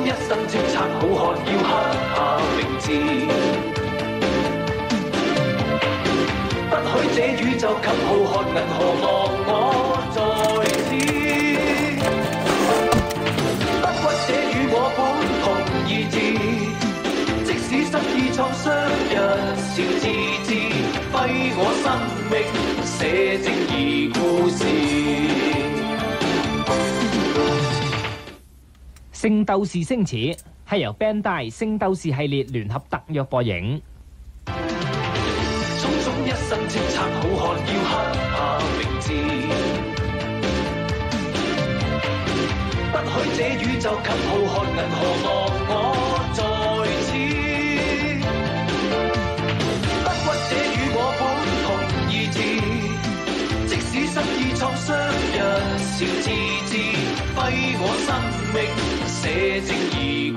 一生叱咤好漢要刻下名字，不許這宇宙給浩瀚銀河忘我在此，不屈這與我本同意志，即使失意創傷一笑置之，揮我生命寫正義故事。《聖鬥士星矢》係由 Bandai 聖鬥士系列聯合特約播映。匆匆一生叱咤好漢要刻下名字，不許這宇宙給浩瀚銀河忘我在此，不屈這與我本同意志，即使失意創傷一笑置之，揮我生命寫正義